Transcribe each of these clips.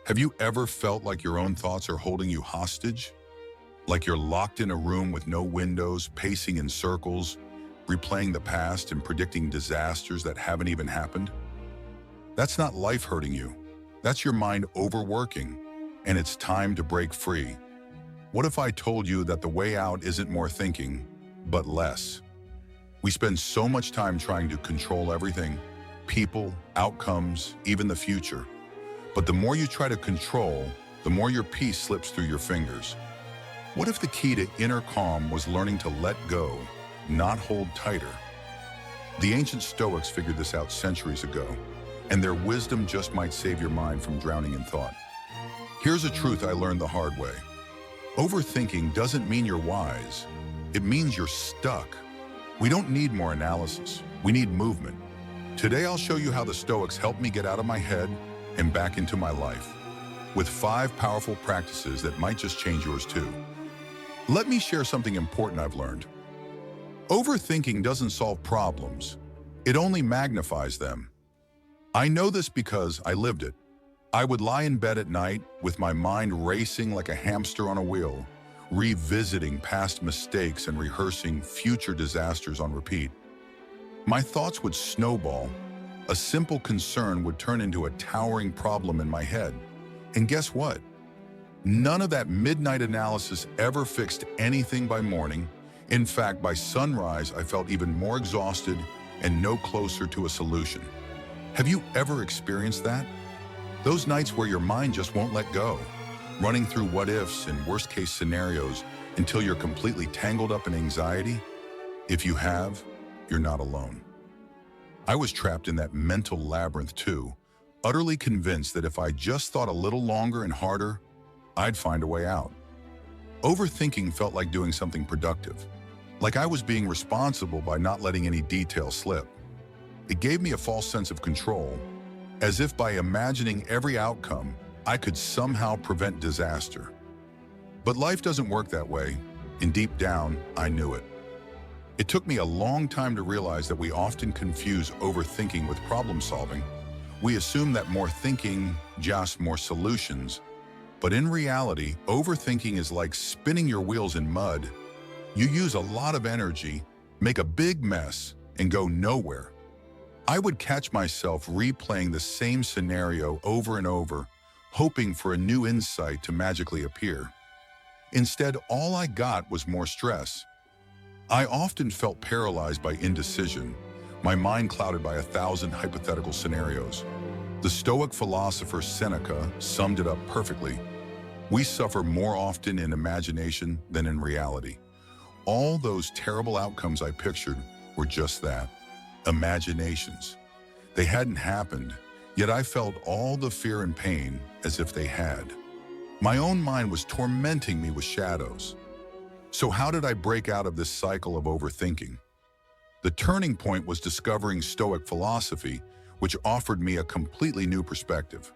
Have you ever felt like your own thoughts are holding you hostage? Like you're locked in a room with no windows, pacing in circles, replaying the past and predicting disasters that haven't even happened? That's not life hurting you. That's your mind overworking, and it's time to break free. What if I told you that the way out isn't more thinking, but less? We spend so much time trying to control everything, people, outcomes, even the future. But the more you try to control, the more your peace slips through your fingers. What if the key to inner calm was learning to let go, not hold tighter? The ancient Stoics figured this out centuries ago, and their wisdom just might save your mind from drowning in thought. Here's a truth I learned the hard way. Overthinking doesn't mean you're wise. It means you're stuck. We don't need more analysis. We need movement. Today I'll show you how the Stoics helped me get out of my head and back into my life, with 5 powerful practices that might just change yours too. Let me share something important I've learned. Overthinking doesn't solve problems. It only magnifies them. I know this because I lived it. I would lie in bed at night with my mind racing like a hamster on a wheel, revisiting past mistakes and rehearsing future disasters on repeat. My thoughts would snowball. A simple concern would turn into a towering problem in my head. And guess what? None of that midnight analysis ever fixed anything by morning. In fact, by sunrise, I felt even more exhausted and no closer to a solution. Have you ever experienced that? Those nights where your mind just won't let go, running through what-ifs and worst-case scenarios until you're completely tangled up in anxiety? If you have, you're not alone. I was trapped in that mental labyrinth too, utterly convinced that if I just thought a little longer and harder, I'd find a way out. Overthinking felt like doing something productive, like I was being responsible by not letting any detail slip. It gave me a false sense of control, as if by imagining every outcome, I could somehow prevent disaster. But life doesn't work that way, and deep down, I knew it. It took me a long time to realize that we often confuse overthinking with problem solving. We assume that more thinking, just more solutions. But in reality, overthinking is like spinning your wheels in mud. You use a lot of energy, make a big mess, and go nowhere. I would catch myself replaying the same scenario over and over, hoping for a new insight to magically appear. Instead, all I got was more stress. I often felt paralyzed by indecision, my mind clouded by 1,000 hypothetical scenarios. The Stoic philosopher Seneca summed it up perfectly. We suffer more often in imagination than in reality. All those terrible outcomes I pictured were just that, imaginations. They hadn't happened, yet I felt all the fear and pain as if they had. My own mind was tormenting me with shadows. So how did I break out of this cycle of overthinking? The turning point was discovering Stoic philosophy, which offered me a completely new perspective.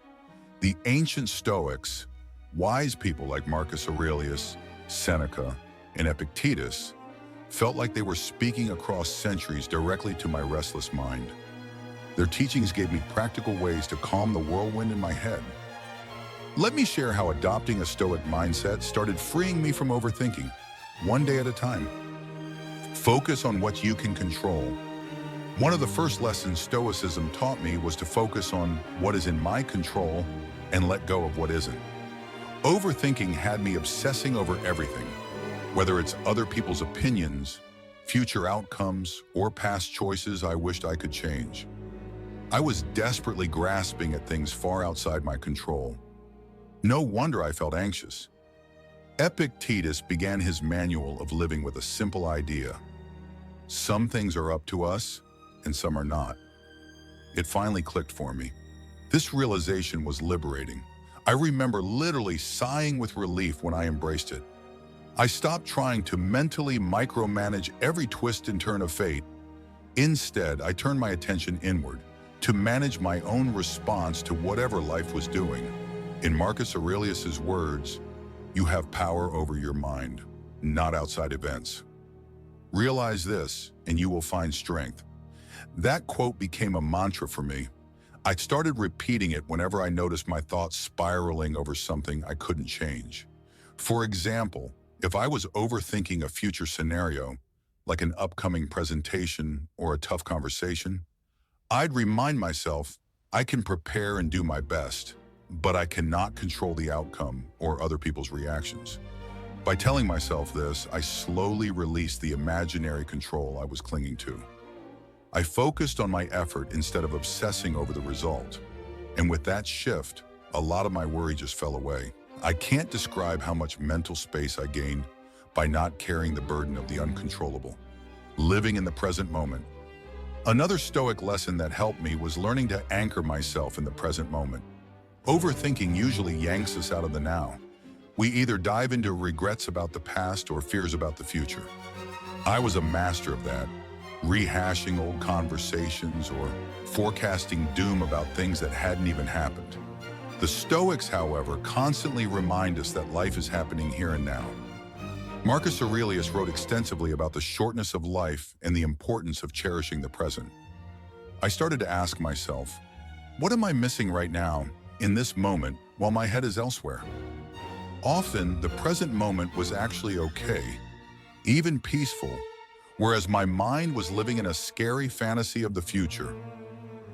The ancient Stoics, wise people like Marcus Aurelius, Seneca, and Epictetus, felt like they were speaking across centuries directly to my restless mind. Their teachings gave me practical ways to calm the whirlwind in my head. Let me share how adopting a Stoic mindset started freeing me from overthinking, one day at a time. Focus on what you can control. One of the first lessons Stoicism taught me was to focus on what is in my control and let go of what isn't. Overthinking had me obsessing over everything, whether it's other people's opinions, future outcomes, or past choices I wished I could change. I was desperately grasping at things far outside my control. No wonder I felt anxious. Epictetus began his manual of living with a simple idea. Some things are up to us, and some are not. It finally clicked for me. This realization was liberating. I remember literally sighing with relief when I embraced it. I stopped trying to mentally micromanage every twist and turn of fate. Instead, I turned my attention inward to manage my own response to whatever life was doing. In Marcus Aurelius's words, "You have power over your mind, not outside events. Realize this, and you will find strength." That quote became a mantra for me. I started repeating it whenever I noticed my thoughts spiraling over something I couldn't change. For example, if I was overthinking a future scenario, like an upcoming presentation or a tough conversation, I'd remind myself I can prepare and do my best, but I cannot control the outcome or other people's reactions. By telling myself this, I slowly released the imaginary control I was clinging to. I focused on my effort instead of obsessing over the result. And with that shift, a lot of my worry just fell away. I can't describe how much mental space I gained by not carrying the burden of the uncontrollable, living in the present moment. Another Stoic lesson that helped me was learning to anchor myself in the present moment. Overthinking usually yanks us out of the now. We either dive into regrets about the past or fears about the future. I was a master of that, rehashing old conversations or forecasting doom about things that hadn't even happened. The Stoics, however, constantly remind us that life is happening here and now. Marcus Aurelius wrote extensively about the shortness of life and the importance of cherishing the present. I started to ask myself, what am I missing right now, in this moment, while my head is elsewhere? Often, the present moment was actually okay, even peaceful, whereas my mind was living in a scary fantasy of the future.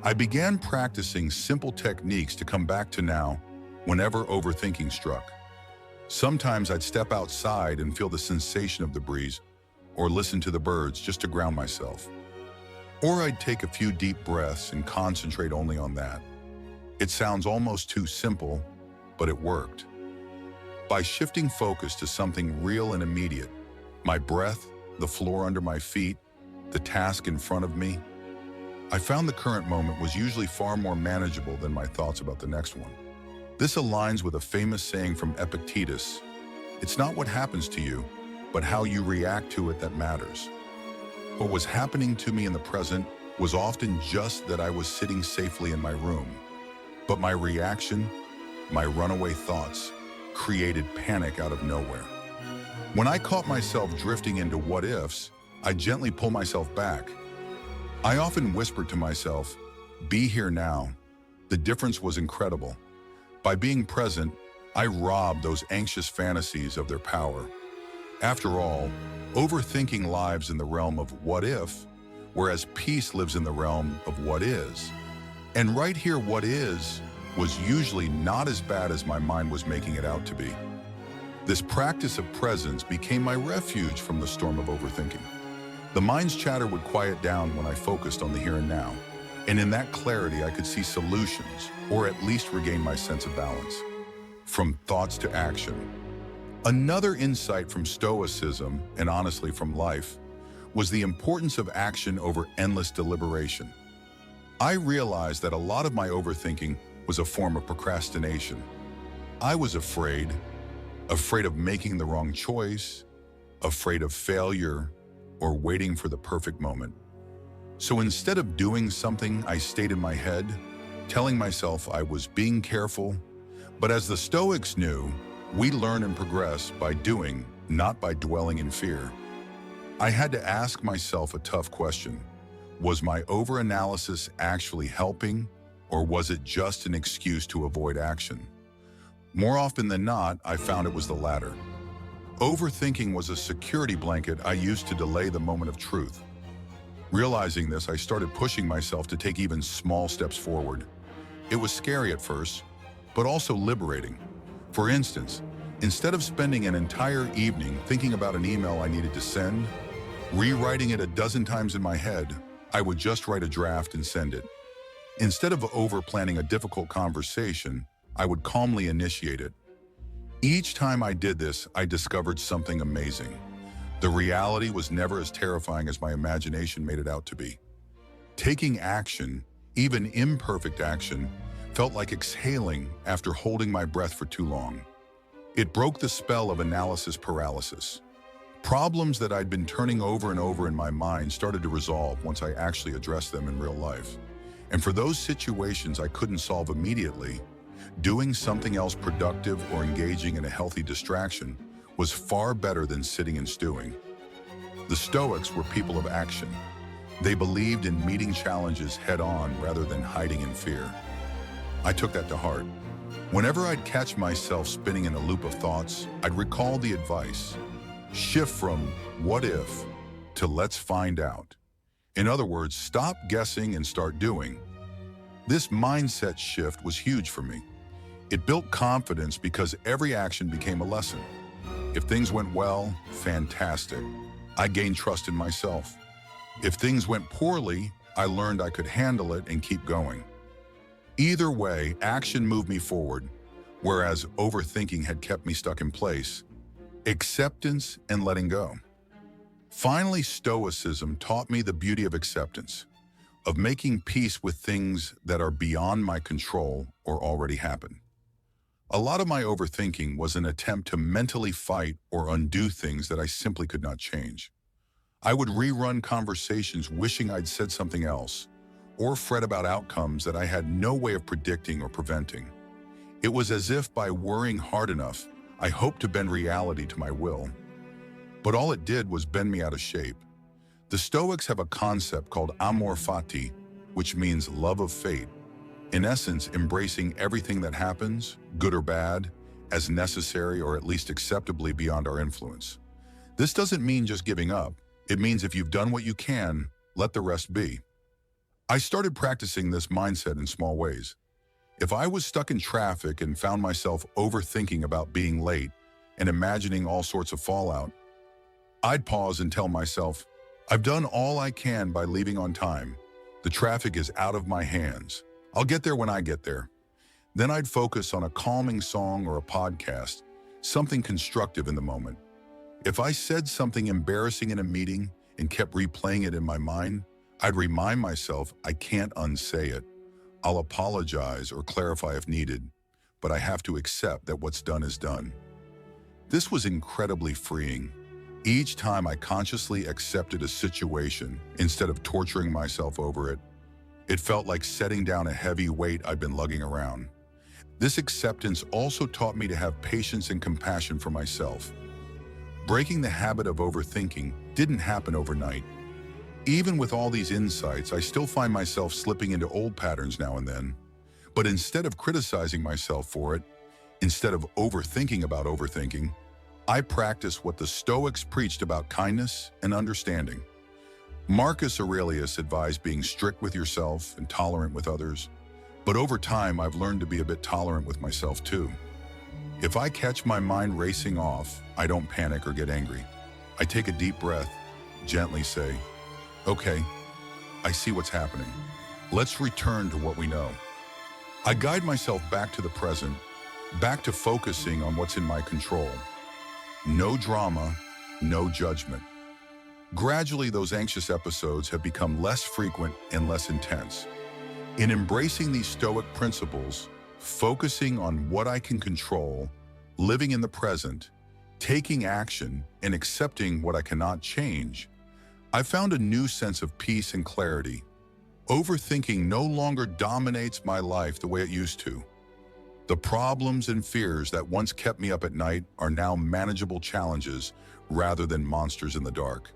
I began practicing simple techniques to come back to now whenever overthinking struck. Sometimes I'd step outside and feel the sensation of the breeze, or listen to the birds just to ground myself. Or I'd take a few deep breaths and concentrate only on that. It sounds almost too simple, but it worked. By shifting focus to something real and immediate, my breath, the floor under my feet, the task in front of me, I found the current moment was usually far more manageable than my thoughts about the next one. This aligns with a famous saying from Epictetus, "It's not what happens to you, but how you react to it that matters." What was happening to me in the present was often just that I was sitting safely in my room. But my reaction, my runaway thoughts, created panic out of nowhere. When I caught myself drifting into what-ifs, I gently pull myself back. I often whispered to myself, "Be here now." The difference was incredible. By being present, I robbed those anxious fantasies of their power. After all, overthinking lives in the realm of what if, whereas peace lives in the realm of what is. And right here, what is was usually not as bad as my mind was making it out to be. This practice of presence became my refuge from the storm of overthinking. The mind's chatter would quiet down when I focused on the here and now. And in that clarity, I could see solutions, or at least regain my sense of balance. From thoughts to action. Another insight from Stoicism, and honestly from life, was the importance of action over endless deliberation. I realized that a lot of my overthinking was a form of procrastination. I was afraid of making the wrong choice, afraid of failure, or waiting for the perfect moment. So instead of doing something, I stayed in my head, telling myself I was being careful. But as the Stoics knew, we learn and progress by doing, not by dwelling in fear. I had to ask myself a tough question. Was my overanalysis actually helping, or was it just an excuse to avoid action? More often than not, I found it was the latter. Overthinking was a security blanket I used to delay the moment of truth. Realizing this, I started pushing myself to take even small steps forward. It was scary at first, but also liberating. For instance, instead of spending an entire evening thinking about an email I needed to send, rewriting it a dozen times in my head, I would just write a draft and send it. Instead of over-planning a difficult conversation, I would calmly initiate it. Each time I did this, I discovered something amazing. The reality was never as terrifying as my imagination made it out to be. Taking action, even imperfect action, felt like exhaling after holding my breath for too long. It broke the spell of analysis paralysis. Problems that I'd been turning over and over in my mind started to resolve once I actually addressed them in real life. And for those situations I couldn't solve immediately, doing something else productive or engaging in a healthy distraction was far better than sitting and stewing. The Stoics were people of action. They believed in meeting challenges head-on rather than hiding in fear. I took that to heart. Whenever I'd catch myself spinning in a loop of thoughts, I'd recall the advice. Shift from "what if" to "let's find out." In other words, stop guessing and start doing. This mindset shift was huge for me. It built confidence because every action became a lesson. If things went well, fantastic. I gained trust in myself. If things went poorly, I learned I could handle it and keep going. Either way, action moved me forward, whereas overthinking had kept me stuck in place. Acceptance and letting go. Finally, Stoicism taught me the beauty of acceptance, of making peace with things that are beyond my control or already happened. A lot of my overthinking was an attempt to mentally fight or undo things that I simply could not change. I would rerun conversations wishing I'd said something else, or fret about outcomes that I had no way of predicting or preventing. It was as if by worrying hard enough, I hoped to bend reality to my will. But all it did was bend me out of shape. The Stoics have a concept called amor fati, which means love of fate. In essence, embracing everything that happens, good or bad, as necessary or at least acceptably beyond our influence. This doesn't mean just giving up. It means if you've done what you can, let the rest be. I started practicing this mindset in small ways. If I was stuck in traffic and found myself overthinking about being late and imagining all sorts of fallout, I'd pause and tell myself, I've done all I can by leaving on time. The traffic is out of my hands. I'll get there when I get there. Then I'd focus on a calming song or a podcast, something constructive in the moment. If I said something embarrassing in a meeting and kept replaying it in my mind, I'd remind myself I can't unsay it. I'll apologize or clarify if needed, but I have to accept that what's done is done. This was incredibly freeing. Each time I consciously accepted a situation instead of torturing myself over it, it felt like setting down a heavy weight I'd been lugging around. This acceptance also taught me to have patience and compassion for myself. Breaking the habit of overthinking didn't happen overnight. Even with all these insights, I still find myself slipping into old patterns now and then. But instead of criticizing myself for it, instead of overthinking about overthinking, I practice what the Stoics preached about kindness and understanding. Marcus Aurelius advised being strict with yourself and tolerant with others. But over time, I've learned to be a bit tolerant with myself too. If I catch my mind racing off, I don't panic or get angry. I take a deep breath, gently say, okay, I see what's happening. Let's return to what we know. I guide myself back to the present, back to focusing on what's in my control. No drama, no judgment. Gradually, those anxious episodes have become less frequent and less intense. In embracing these Stoic principles, focusing on what I can control, living in the present, taking action, and accepting what I cannot change, I found a new sense of peace and clarity. Overthinking no longer dominates my life the way it used to. The problems and fears that once kept me up at night are now manageable challenges rather than monsters in the dark.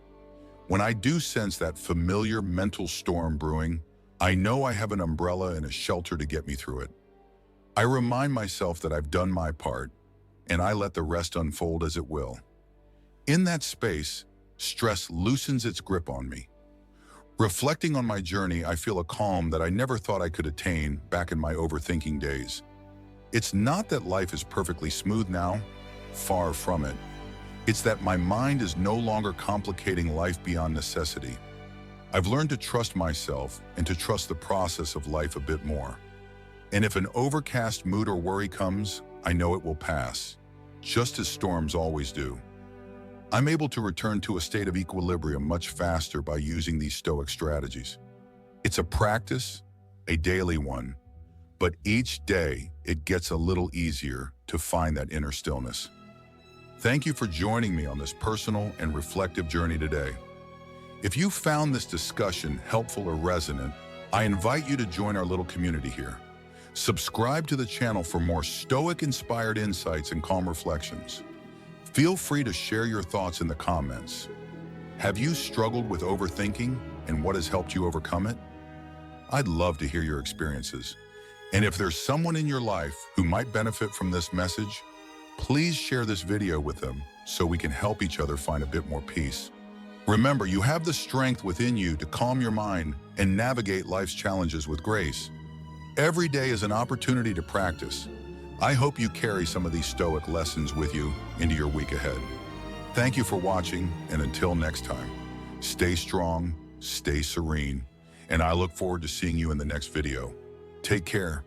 When I do sense that familiar mental storm brewing, I know I have an umbrella and a shelter to get me through it. I remind myself that I've done my part, and I let the rest unfold as it will. In that space, stress loosens its grip on me. Reflecting on my journey, I feel a calm that I never thought I could attain back in my overthinking days. It's not that life is perfectly smooth now, far from it. It's that my mind is no longer complicating life beyond necessity. I've learned to trust myself and to trust the process of life a bit more. And if an overcast mood or worry comes, I know it will pass, just as storms always do. I'm able to return to a state of equilibrium much faster by using these Stoic strategies. It's a practice, a daily one, but each day it gets a little easier to find that inner stillness. Thank you for joining me on this personal and reflective journey today. If you found this discussion helpful or resonant, I invite you to join our little community here. Subscribe to the channel for more Stoic-inspired insights and calm reflections. Feel free to share your thoughts in the comments. Have you struggled with overthinking? and what has helped you overcome it? I'd love to hear your experiences. And if there's someone in your life who might benefit from this message, please share this video with them so we can help each other find a bit more peace. Remember, you have the strength within you to calm your mind and navigate life's challenges with grace. Every day is an opportunity to practice. I hope you carry some of these Stoic lessons with you into your week ahead. Thank you for watching, and until next time, stay strong, stay serene, and I look forward to seeing you in the next video. Take care.